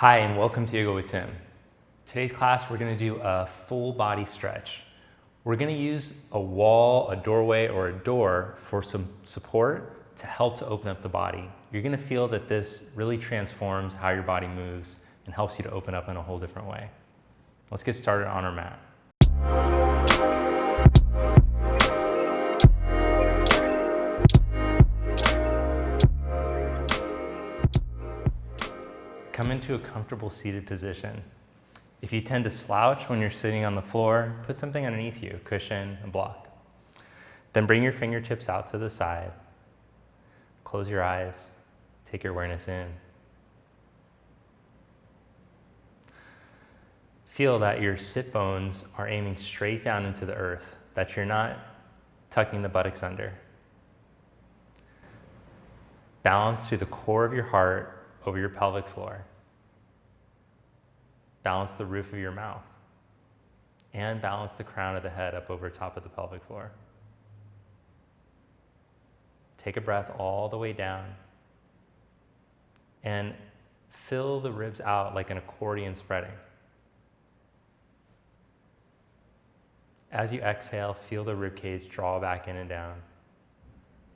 Hi, and welcome to Yoga with Tim. Today's class, we're going to do a full body stretch. We're going to use a wall, a doorway, or a door for some support to help to open up the body. You're going to feel that this really transforms how your body moves and helps you to open up in a whole different way. Let's get started on our mat. Come into a comfortable seated position. If you tend to slouch when you're sitting on the floor, put something underneath you, a cushion, a block. Then bring your fingertips out to the side. Close your eyes. Take your awareness in. Feel that your sit bones are aiming straight down into the earth, that you're not tucking the buttocks under. Balance through the core of your heart over your pelvic floor. Balance the roof of your mouth. And balance the crown of the head up over top of the pelvic floor. Take a breath all the way down. And fill the ribs out like an accordion spreading. As you exhale, feel the rib cage draw back in and down.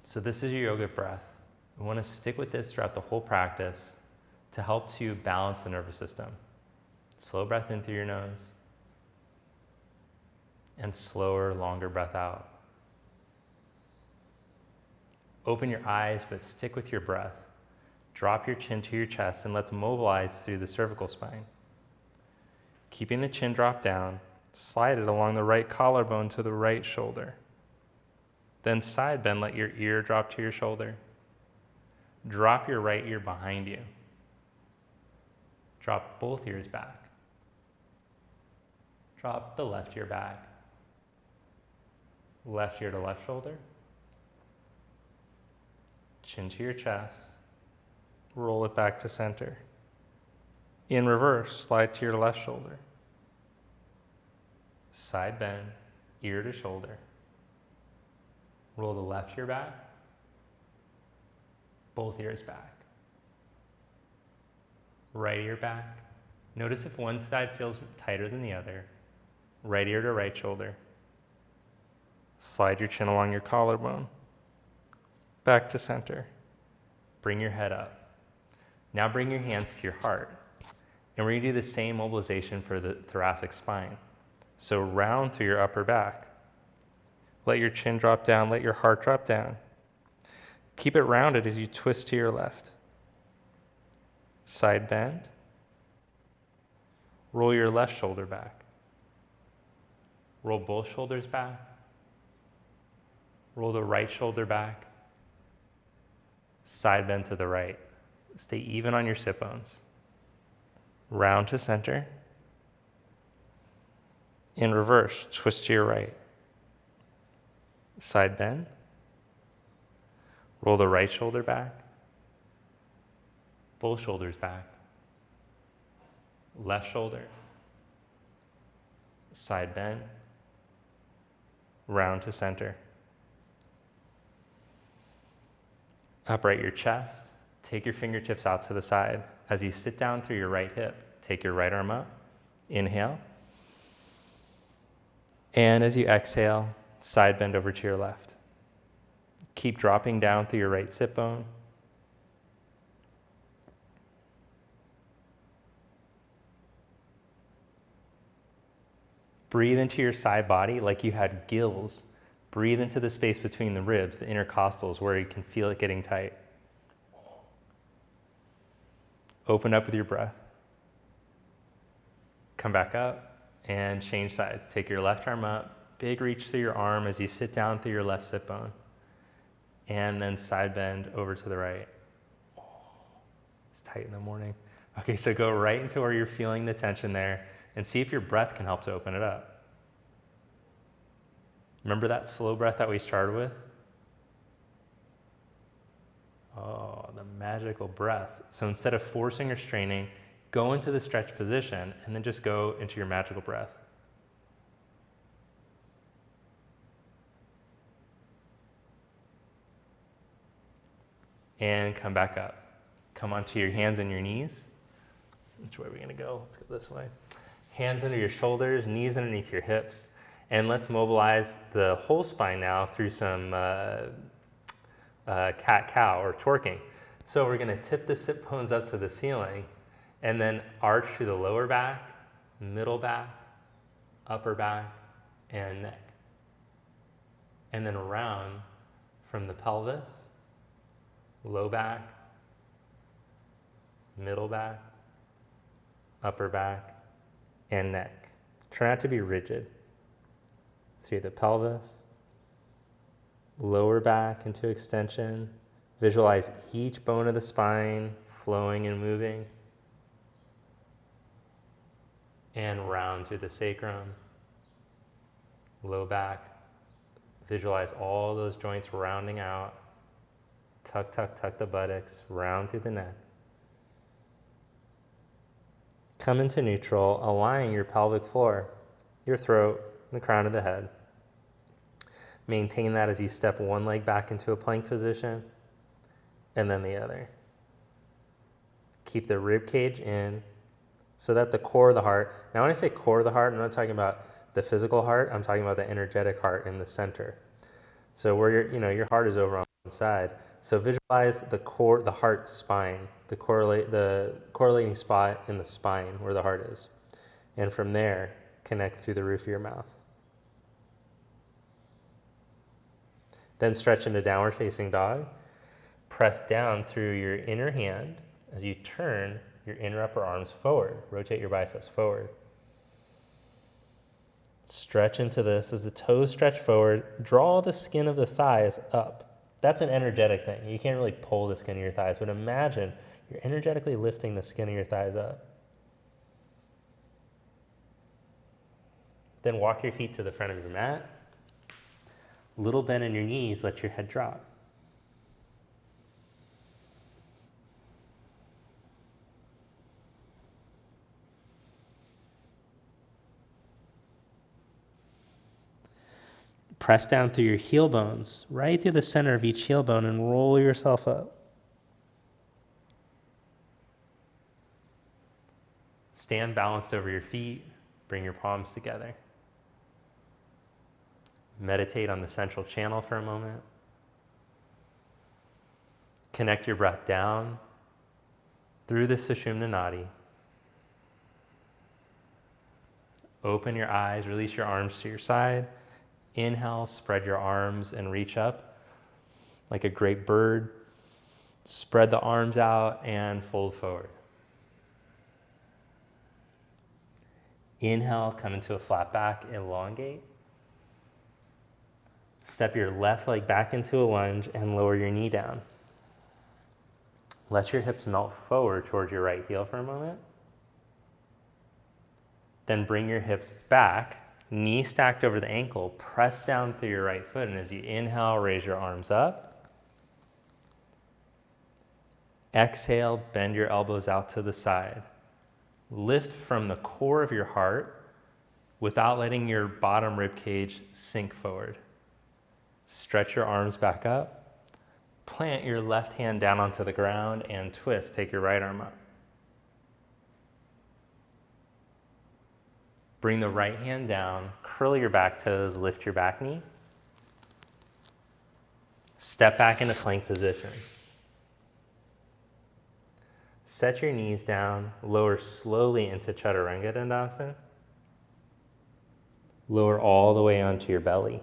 So this is your yogic breath. We want to stick with this throughout the whole practice to help to balance the nervous system. Slow breath in through your nose and slower, longer breath out. Open your eyes, but stick with your breath. Drop your chin to your chest and let's mobilize through the cervical spine. Keeping the chin drop down, slide it along the right collarbone to the right shoulder. Then side bend, let your ear drop to your shoulder. Drop your right ear behind you. Drop both ears back. Drop the left ear back. Left ear to left shoulder. Chin to your chest. Roll it back to center. In reverse, slide to your left shoulder. Side bend, ear to shoulder. Roll the left ear back. Both ears back. Right ear back. Notice if one side feels tighter than the other. Right ear to right shoulder. Slide your chin along your collarbone. Back to center. Bring your head up. Now bring your hands to your heart. And we're going to do the same mobilization for the thoracic spine. So round through your upper back. Let your chin drop down, let your heart drop down. Keep it rounded as you twist to your left. Side bend. Roll your left shoulder back. Roll both shoulders back. Roll the right shoulder back. Side bend to the right. Stay even on your sit bones. Round to center. In reverse, twist to your right. Side bend. Roll the right shoulder back. Both shoulders back. Left shoulder. Side bend. Round to center. Upright your chest. Take your fingertips out to the side. As you sit down through your right hip, take your right arm up. Inhale. And as you exhale, side bend over to your left. Keep dropping down through your right sit bone. Breathe into your side body like you had gills. Breathe into the space between the ribs, the intercostals, where you can feel it getting tight. Open up with your breath. Come back up and change sides. Take your left arm up, big reach through your arm as you sit down through your left sit bone. And then side bend over to the right. It's tight in the morning. Okay, so go right into where you're feeling the tension there and see if your breath can help to open it up. Remember that slow breath that we started with? Oh, the magical breath. So instead of forcing or straining, go into the stretch position and then just go into your magical breath. And come back up. Come onto your hands and your knees. Which way are we gonna go? Let's go this way. Hands under your shoulders, knees underneath your hips. And let's mobilize the whole spine now through some cat-cow or twerking. So we're gonna tip the sit bones up to the ceiling and then arch through the lower back, middle back, upper back, and neck. And then around from the pelvis, low back, middle back, upper back, and neck. Try not to be rigid. Through the pelvis, lower back into extension. Visualize each bone of the spine flowing and moving. And round through the sacrum, low back. Visualize all those joints rounding out. Tuck, tuck, tuck the buttocks, round through the neck. Come into neutral, aligning your pelvic floor, your throat, the crown of the head. Maintain that as you step one leg back into a plank position and then the other. Keep the rib cage in so that the core of the heart, now when I say core of the heart, I'm not talking about the physical heart, I'm talking about the energetic heart in the center. So where your heart is over on one side. So visualize the core, the heart spine, the correlating spot in the spine where the heart is. And from there, connect through the roof of your mouth. Then stretch into downward facing dog. Press down through your inner hand as you turn your inner upper arms forward. Rotate your biceps forward. Stretch into this as the toes stretch forward. Draw the skin of the thighs up. That's an energetic thing. You can't really pull the skin of your thighs, but imagine you're energetically lifting the skin of your thighs up. Then walk your feet to the front of your mat. Little bend in your knees, let your head drop. Press down through your heel bones, right through the center of each heel bone, and roll yourself up. Stand balanced over your feet, bring your palms together. Meditate on the central channel for a moment. Connect your breath down through the Sushumna Nadi. Open your eyes, release your arms to your side. Inhale, spread your arms and reach up like a great bird. Spread the arms out and fold forward. Inhale, come into a flat back, elongate. Step your left leg back into a lunge and lower your knee down. Let your hips melt forward towards your right heel for a moment. Then bring your hips back, knee stacked over the ankle, press down through your right foot, and as you inhale, raise your arms up. Exhale, bend your elbows out to the side. Lift from the core of your heart without letting your bottom rib cage sink forward. Stretch your arms back up. Plant your left hand down onto the ground and twist. Take your right arm up. Bring the right hand down, curl your back toes, lift your back knee. Step back into plank position. Set your knees down, lower slowly into Chaturanga Dandasana. Lower all the way onto your belly.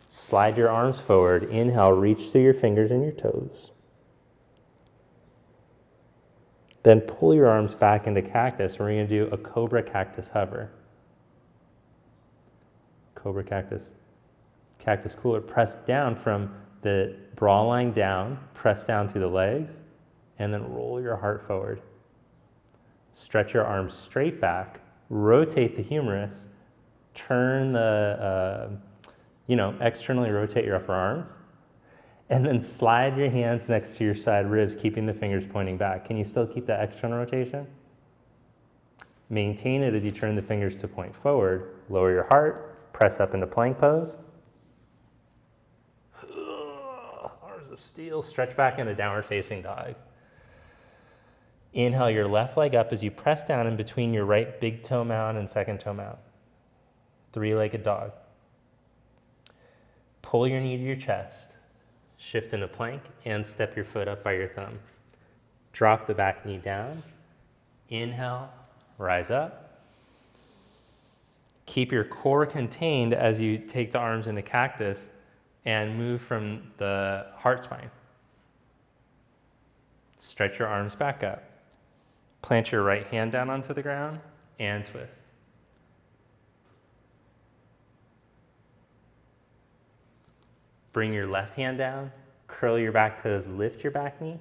Slide your arms forward. Inhale, reach through your fingers and your toes. Then pull your arms back into cactus. We're going to do a Cobra cactus hover. Cobra cactus. Cactus cooler. Press down from the bra line down. Press down through the legs. And then roll your heart forward. Stretch your arms straight back. Rotate the humerus. Turn the, externally rotate your upper arms. And then slide your hands next to your side ribs, keeping the fingers pointing back. Can you still keep that external rotation? Maintain it as you turn the fingers to point forward. Lower your heart, press up into plank pose. Arms of steel, stretch back into downward facing dog. Inhale your left leg up as you press down in between your right big toe mound and second toe mound. Three-legged dog. Pull your knee to your chest. Shift into plank and step your foot up by your thumb. Drop the back knee down. Inhale, rise up. Keep your core contained as you take the arms into cactus and move from the heart spine. Stretch your arms back up. Plant your right hand down onto the ground and twist. Bring your left hand down, curl your back toes, lift your back knee.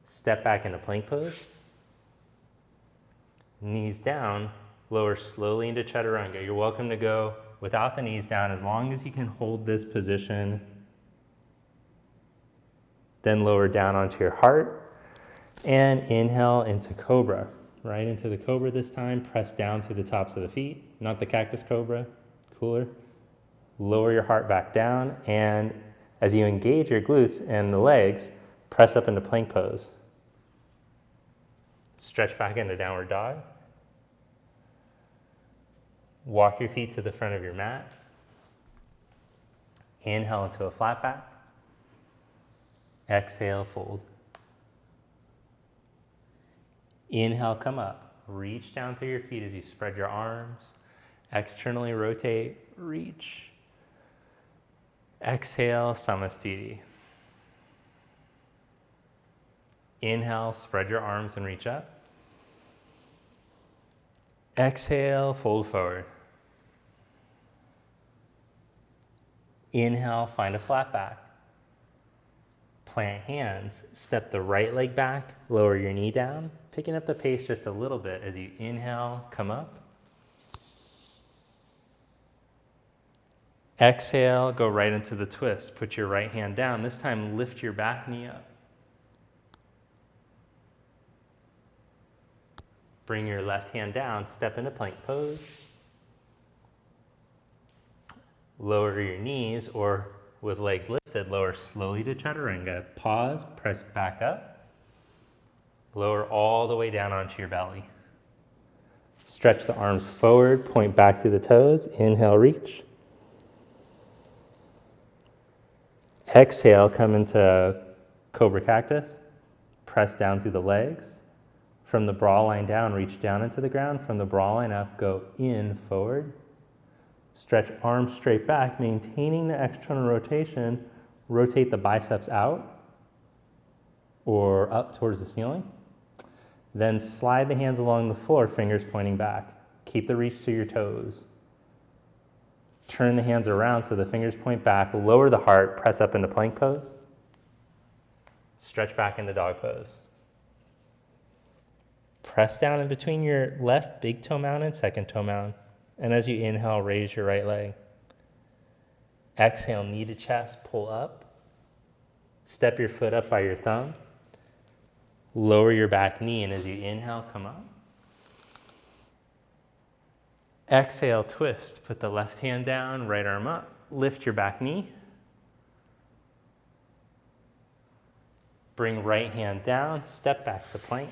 Step back into plank pose. Knees down, lower slowly into chaturanga. You're welcome to go without the knees down as long as you can hold this position. Then lower down onto your heart and inhale into Cobra. Right into the Cobra this time. Press down through the tops of the feet, not the cactus Cobra, cooler. Lower your heart back down, and as you engage your glutes and the legs, press up into plank pose. Stretch back into downward dog. Walk your feet to the front of your mat. Inhale into a flat back. Exhale, fold. Inhale, come up. Reach down through your feet as you spread your arms. Externally rotate, reach. Exhale, Samastiti. Inhale, spread your arms and reach up. Exhale, fold forward. Inhale, find a flat back. Plant hands, step the right leg back, lower your knee down, picking up the pace just a little bit as you inhale, come up. Exhale, go right into the twist. Put your right hand down. This time, lift your back knee up. Bring your left hand down, step into plank pose. Lower your knees, or with legs lifted, lower slowly to chaturanga. Pause, press back up. Lower all the way down onto your belly. Stretch the arms forward, point back through the toes. Inhale, reach. Exhale, come into Cobra Cactus. Press down through the legs. From the bra line down, reach down into the ground. From the bra line up, go in, forward. Stretch arms straight back, maintaining the external rotation. Rotate the biceps out or up towards the ceiling. Then slide the hands along the floor, fingers pointing back. Keep the reach to your toes. Turn the hands around so the fingers point back. Lower the heart, press up into plank pose. Stretch back into dog pose. Press down in between your left big toe mound and second toe mound. And as you inhale, raise your right leg. Exhale, knee to chest, pull up. Step your foot up by your thumb. Lower your back knee, and as you inhale, come up. Exhale, twist. Put the left hand down, right arm up. Lift your back knee. Bring right hand down, step back to plank.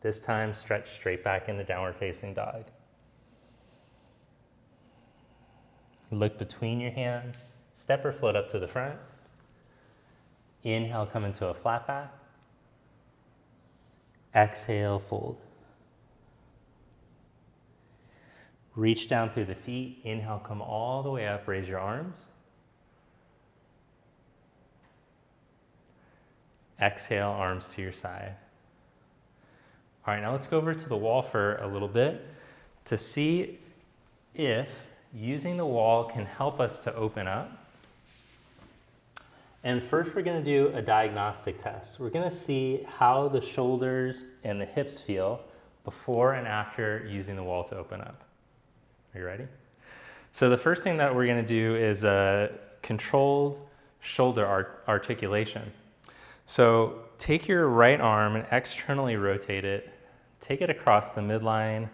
This time, stretch straight back into downward facing dog. Look between your hands, step or float up to the front. Inhale, come into a flat back. Exhale, fold. Reach down through the feet. Inhale, come all the way up, raise your arms. Exhale, arms to your side. All right, now let's go over to the wall for a little bit to see if using the wall can help us to open up. And first we're gonna do a diagnostic test. We're gonna see how the shoulders and the hips feel before and after using the wall to open up. Are you ready? So the first thing that we're gonna do is a controlled shoulder articulation. So take your right arm and externally rotate it, take it across the midline,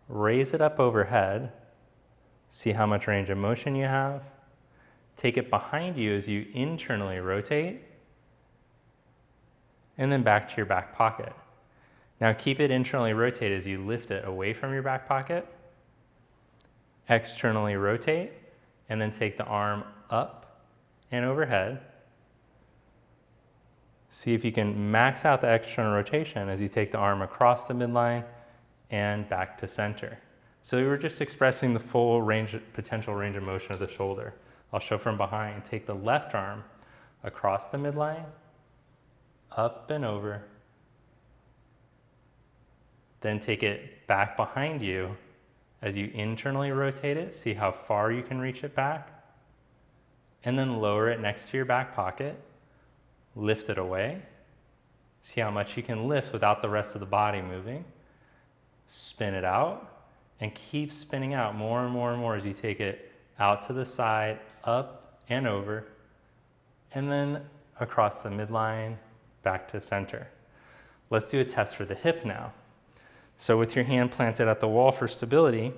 raise it up overhead, see how much range of motion you have. Take it behind you as you internally rotate, and then back to your back pocket. Now keep it internally rotate as you lift it away from your back pocket, externally rotate, and then take the arm up and overhead. See if you can max out the external rotation as you take the arm across the midline and back to center. So we were just expressing the full potential range of motion of the shoulder. I'll show from behind. Take the left arm across the midline, up and over. Then take it back behind you as you internally rotate it. See how far you can reach it back. And then lower it next to your back pocket. Lift it away. See how much you can lift without the rest of the body moving. Spin it out and keep spinning out more and more and more as you take it out to the side, up and over, and then across the midline, back to center. Let's do a test for the hip now. So with your hand planted at the wall for stability,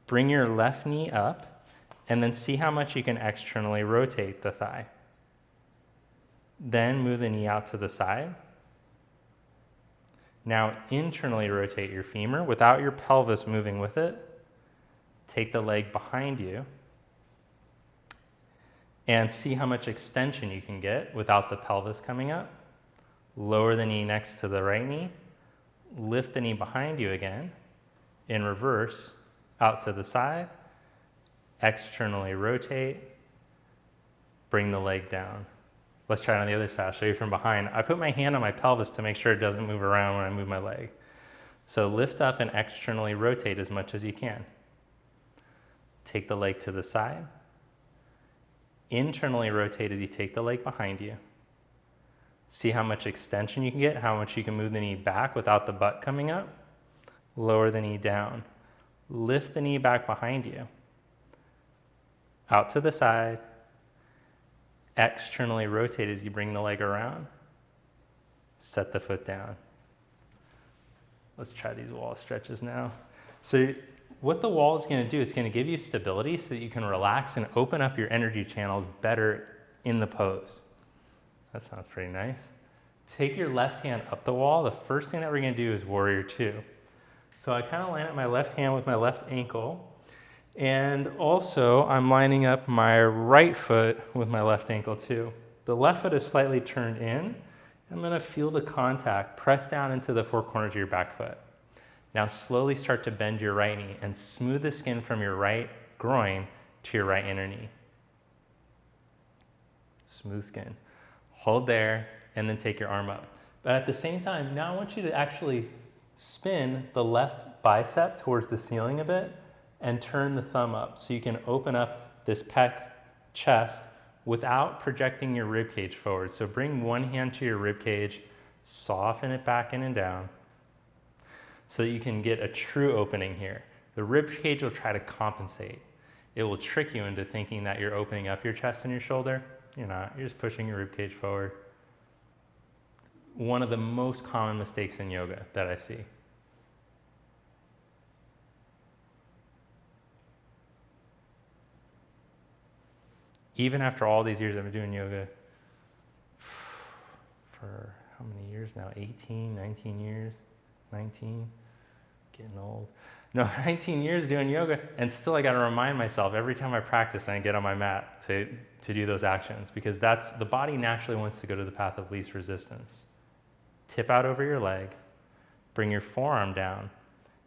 bring your left knee up and then see how much you can externally rotate the thigh. Then move the knee out to the side. Now internally rotate your femur without your pelvis moving with it. Take the leg behind you and see how much extension you can get without the pelvis coming up. Lower the knee next to the right knee. Lift the knee behind you again. In reverse, out to the side. Externally rotate. Bring the leg down. Let's try it on the other side. I'll show you from behind. I put my hand on my pelvis to make sure it doesn't move around when I move my leg. So lift up and externally rotate as much as you can. Take the leg to the side. Internally rotate as you take the leg behind you. See how much extension you can get, how much you can move the knee back without the butt coming up. Lower the knee down. Lift the knee back behind you. Out to the side. Externally rotate as you bring the leg around. Set the foot down. Let's try these wall stretches now. So what the wall is going to do is going to give you stability so that you can relax and open up your energy channels better in the pose. That sounds pretty nice. Take your left hand up the wall. The first thing that we're going to do is warrior two. So I kind of line up my left hand with my left ankle. And also I'm lining up my right foot with my left ankle too. The left foot is slightly turned in. I'm going to feel the contact press down into the four corners of your back foot. Now slowly start to bend your right knee and smooth the skin from your right groin to your right inner knee. Smooth skin. Hold there and then take your arm up. But at the same time, now I want you to actually spin the left bicep towards the ceiling a bit and turn the thumb up so you can open up this pec chest without projecting your rib cage forward. So bring one hand to your rib cage, soften it back in and down so that you can get a true opening here. The rib cage will try to compensate. It will trick you into thinking that you're opening up your chest and your shoulder. You're not, you're just pushing your rib cage forward. One of the most common mistakes in yoga that I see. Even after all these years I've been doing yoga, for how many years now? 18, 19 years? 19? Getting old. No, 19 years doing yoga, and still I got to remind myself every time I practice and I get on my mat to do those actions, because that's, the body naturally wants to go to the path of least resistance. Tip out over your leg, bring your forearm down,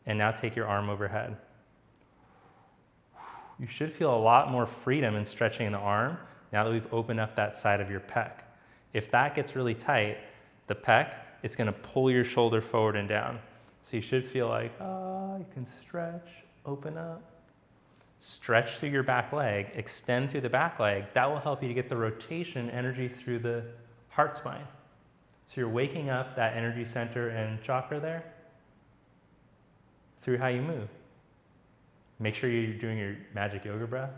and now take your arm overhead. You should feel a lot more freedom in stretching the arm now that we've opened up that side of your pec. If that gets really tight, the pec, it's going to pull your shoulder forward and down. So you should feel like, you can stretch, open up. Stretch through your back leg, extend through the back leg. That will help you to get the rotation energy through the heart spine. So you're waking up that energy center and chakra there through how you move. Make sure you're doing your magic yoga breath.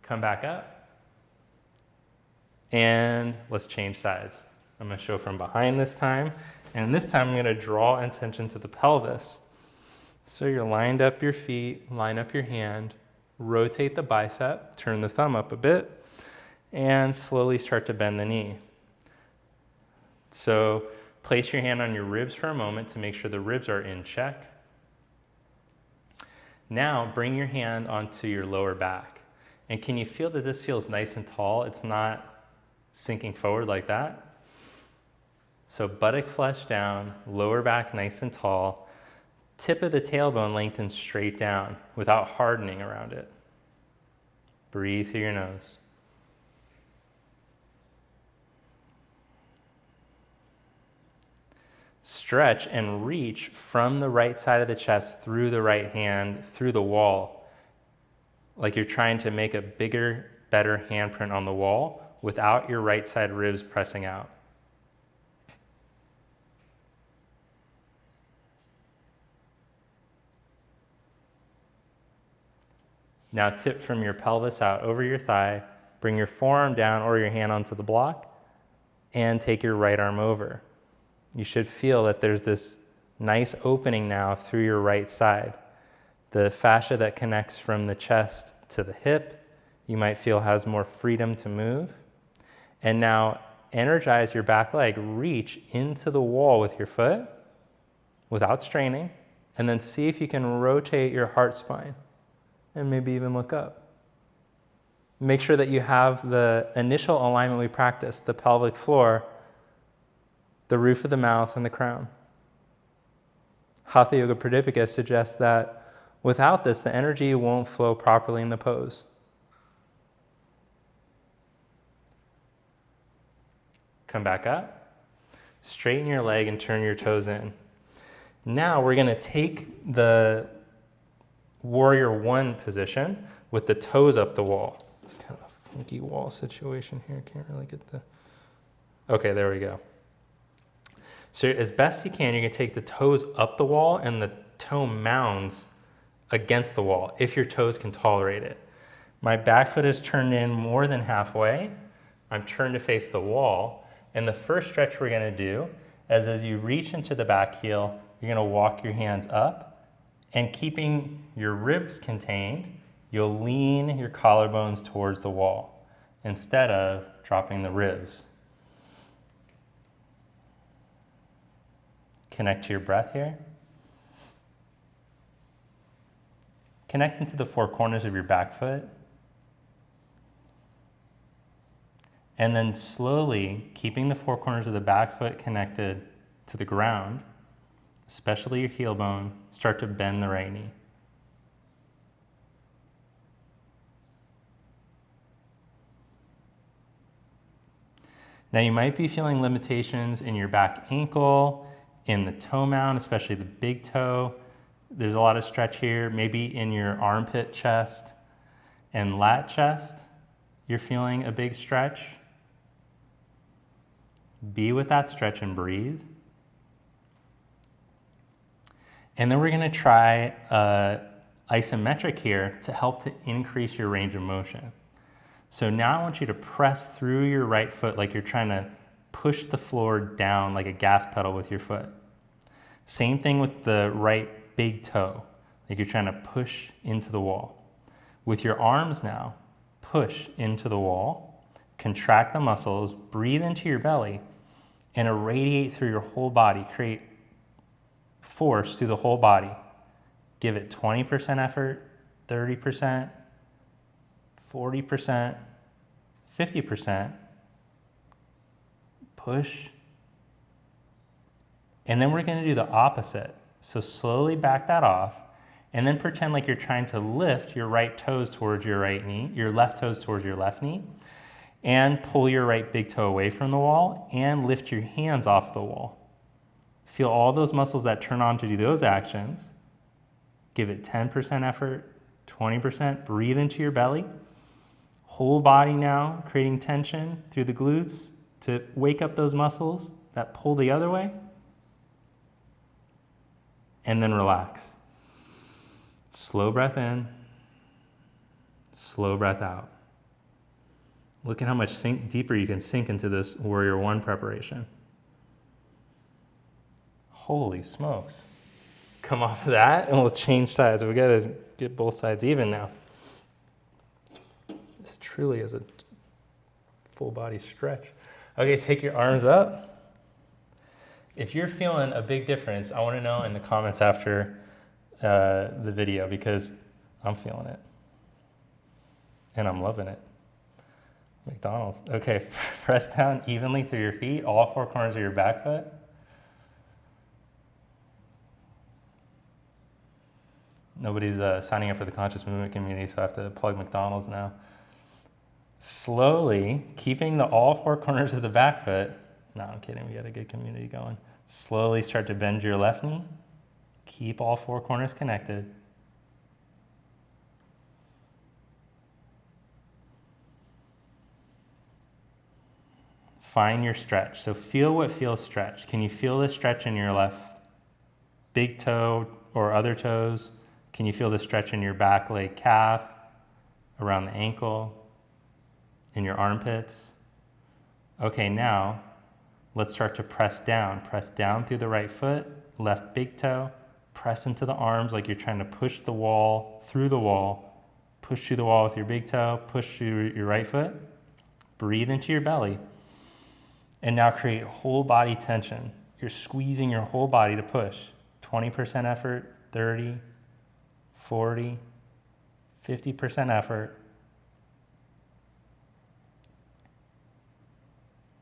Come back up. And let's change sides. I'm going to show from behind this time. And this time I'm going to draw attention to the pelvis. So you're lined up your feet, line up your hand, rotate the bicep, turn the thumb up a bit, and slowly start to bend the knee. So place your hand on your ribs for a moment to make sure the ribs are in check. Now bring your hand onto your lower back. And can you feel that this feels nice and tall? It's not sinking forward like that. So buttock flesh down, lower back nice and tall, tip of the tailbone lengthened straight down without hardening around it. Breathe through your nose. Stretch and reach from the right side of the chest through the right hand, through the wall, like you're trying to make a bigger, better handprint on the wall without your right side ribs pressing out. Now tip from your pelvis out over your thigh, bring your forearm down or your hand onto the block, and take your right arm over. You should feel that there's this nice opening now through your right side. The fascia that connects from the chest to the hip, you might feel has more freedom to move. And now energize your back leg, reach into the wall with your foot without straining, and then see if you can rotate your heart spine and maybe even look up. Make sure that you have the initial alignment we practiced, the pelvic floor, the roof of the mouth, and the crown. Hatha Yoga Pradipika suggests that without this, the energy won't flow properly in the pose. Come back up, straighten your leg and turn your toes in. Now we're going to take the warrior one position with the toes up the wall. It's kind of a funky wall situation here. Can't really get the... Okay, there we go. So as best you can, you're going to take the toes up the wall and the toe mounds against the wall, if your toes can tolerate it. My back foot is turned in more than halfway. I'm turned to face the wall. And the first stretch we're going to do is as you reach into the back heel, you're going to walk your hands up, and keeping your ribs contained, you'll lean your collarbones towards the wall instead of dropping the ribs. Connect to your breath here. Connect into the four corners of your back foot. And then slowly, keeping the four corners of the back foot connected to the ground, especially your heel bone, start to bend the right knee. Now you might be feeling limitations in your back ankle, in the toe mound, especially the big toe. There's a lot of stretch here. Maybe in your armpit chest and lat chest, you're feeling a big stretch. Be with that stretch and breathe. And then we're going to try isometric here to help to increase your range of motion. So now I want you to press through your right foot like you're trying to push the floor down like a gas pedal with your foot. Same thing with the right big toe, like you're trying to push into the wall. With your arms now, push into the wall, contract the muscles, breathe into your belly, and irradiate through your whole body. Create force through the whole body. Give it 20% effort, 30%, 40%, 50%. Push. And then we're going to do the opposite. So slowly back that off, and then pretend like you're trying to lift your right toes towards your right knee, your left toes towards your left knee, and pull your right big toe away from the wall and lift your hands off the wall. Feel all those muscles that turn on to do those actions. Give it 10% effort, 20%. Breathe into your belly. Whole body now, creating tension through the glutes to wake up those muscles that pull the other way. And then relax. Slow breath in, slow breath out. Look at how much deeper you can sink into this Warrior One preparation. Holy smokes. Come off of that and we'll change sides. We gotta get both sides even now. This truly is a full body stretch. Okay, take your arms up. If you're feeling a big difference, I wanna know in the comments after the video, because I'm feeling it. And I'm loving it. McDonald's. Okay, press down evenly through your feet, all four corners of your back foot. Nobody's signing up for the conscious movement community, so I have to plug McDonald's now. Slowly, keeping all four corners of the back foot. No, I'm kidding, we got a good community going. Slowly start to bend your left knee. Keep all four corners connected. Find your stretch. So feel what feels stretched. Can you feel the stretch in your left big toe or other toes? Can you feel the stretch in your back leg calf, around the ankle, in your armpits? Okay, now let's start to press down. Press down through the right foot, left big toe, press into the arms like you're trying to push the wall, through the wall, push through the wall with your big toe, push through your right foot. Breathe into your belly. And now create whole body tension. You're squeezing your whole body to push. 20% effort, 30, 40, 50% effort.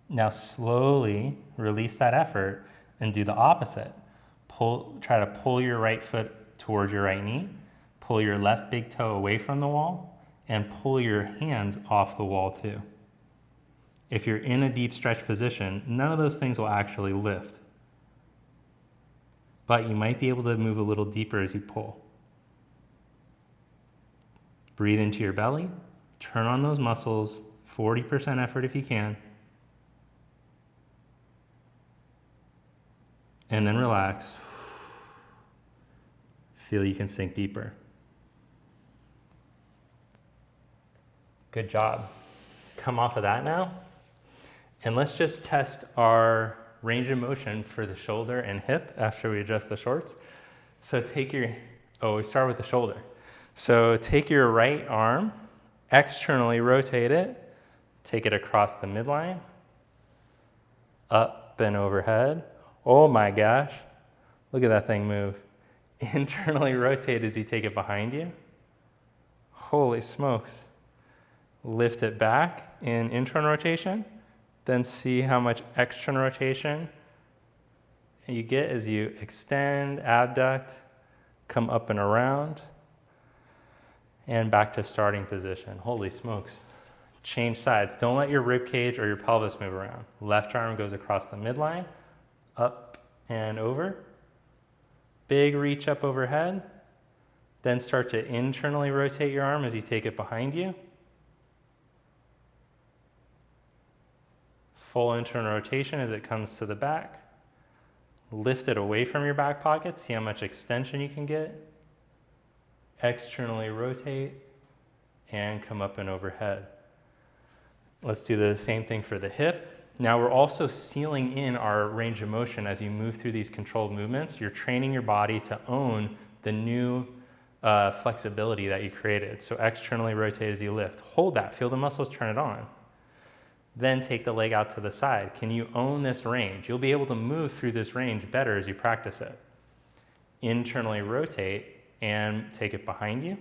Now slowly release that effort and do the opposite. Try to pull your right foot towards your right knee, pull your left big toe away from the wall, and pull your hands off the wall too. If you're in a deep stretch position, none of those things will actually lift. But you might be able to move a little deeper as you pull. Breathe into your belly, turn on those muscles, 40% effort if you can. And then relax. Feel you can sink deeper. Good job. Come off of that now. And let's just test our range of motion for the shoulder and hip after we adjust the shorts. So we start with the shoulder. So take your right arm, externally rotate it, take it across the midline, up and overhead. Oh my gosh, look at that thing move. Internally rotate as you take it behind you. Holy smokes. Lift it back in internal rotation. Then see how much external rotation you get as you extend, abduct, come up and around, and back to starting position. Holy smokes. Change sides. Don't let your rib cage or your pelvis move around. Left arm goes across the midline, up and over. Big reach up overhead. Then start to internally rotate your arm as you take it behind you. Full internal rotation as it comes to the back. Lift it away from your back pocket. See how much extension you can get. Externally rotate and come up and overhead. Let's do the same thing for the hip. Now we're also sealing in our range of motion as you move through these controlled movements. You're training your body to own the new flexibility that you created. So externally rotate as you lift. Hold that, feel the muscles turn it on. Then take the leg out to the side. Can you own this range? You'll be able to move through this range better as you practice it. Internally rotate and take it behind you.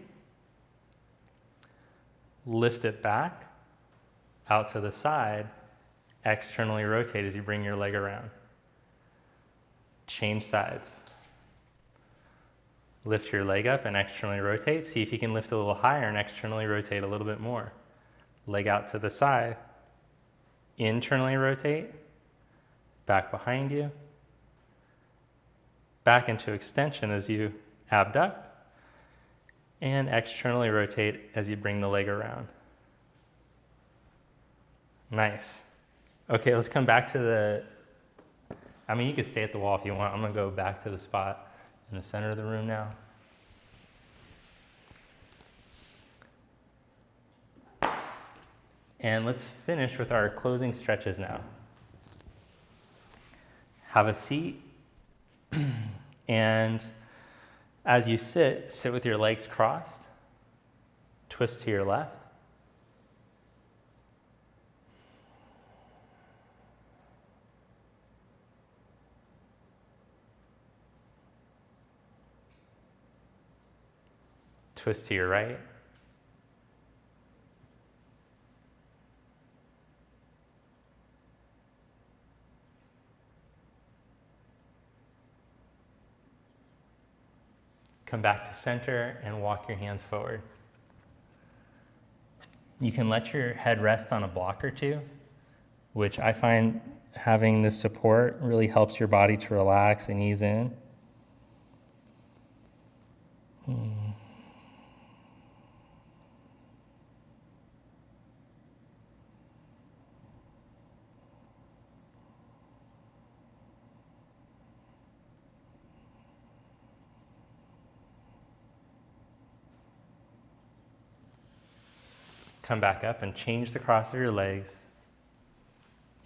Lift it back, out to the side. Externally rotate as you bring your leg around. Change sides. Lift your leg up and externally rotate. See if you can lift a little higher and externally rotate a little bit more. Leg out to the side. Internally rotate, back behind you, back into extension as you abduct, and externally rotate as you bring the leg around. Nice. Okay, let's come back to you can stay at the wall if you want. I'm gonna go back to the spot in the center of the room now. And let's finish with our closing stretches now. Have a seat and As you sit, sit with your legs crossed, twist to your left. Twist to your right. Come back to center and walk your hands forward. You can let your head rest on a block or two, which I find having this support really helps your body to relax and ease in. Come back up and change the cross of your legs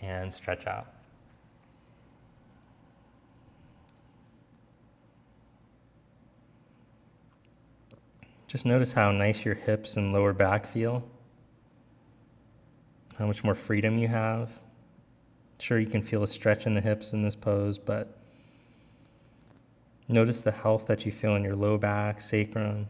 and stretch out. Just notice how nice your hips and lower back feel, how much more freedom you have. Sure, you can feel a stretch in the hips in this pose, but notice the health that you feel in your low back, sacrum.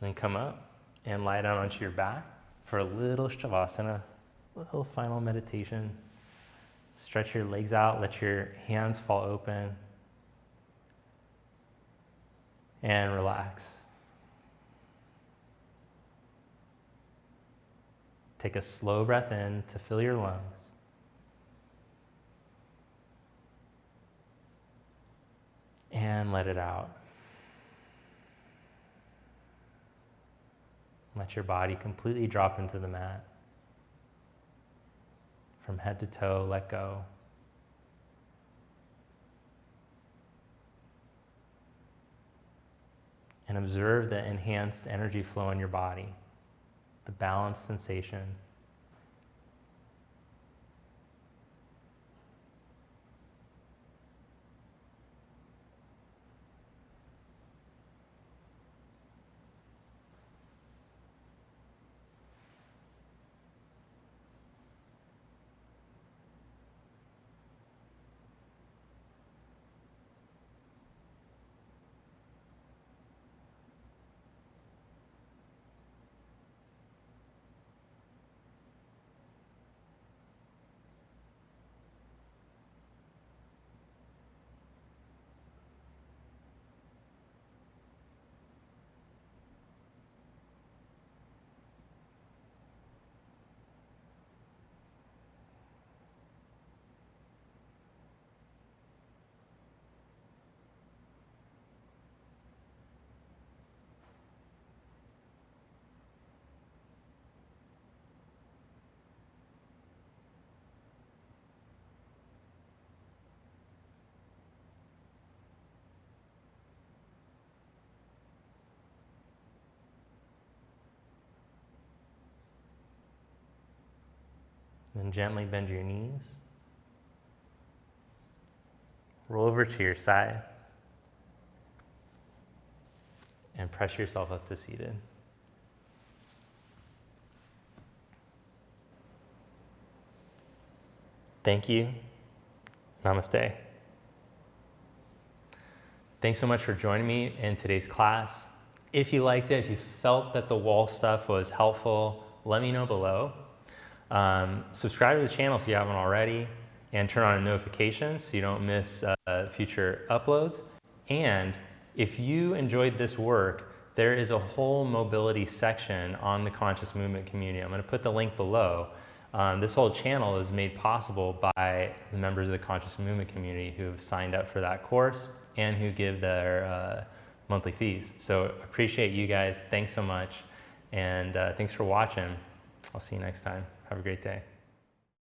Then come up and lie down onto your back for a little Shavasana, a little final meditation. Stretch your legs out, let your hands fall open, and relax. Take a slow breath in to fill your lungs. And let it out. Let your body completely drop into the mat. From head to toe, let go. And observe the enhanced energy flow in your body, the balanced sensation. Then gently bend your knees. Roll over to your side. And press yourself up to seated. Thank you. Namaste. Thanks so much for joining me in today's class. If you liked it, if you felt that the wall stuff was helpful, let me know below. Subscribe to the channel if you haven't already, and turn on notifications so you don't miss future uploads. And if you enjoyed this work, there is a whole mobility section on the Conscious Movement community. I'm going to put the link below. This whole channel is made possible by the members of the Conscious Movement community who have signed up for that course and who give their monthly fees. So appreciate you guys. Thanks so much. And thanks for watching. I'll see you next time. Have a great day.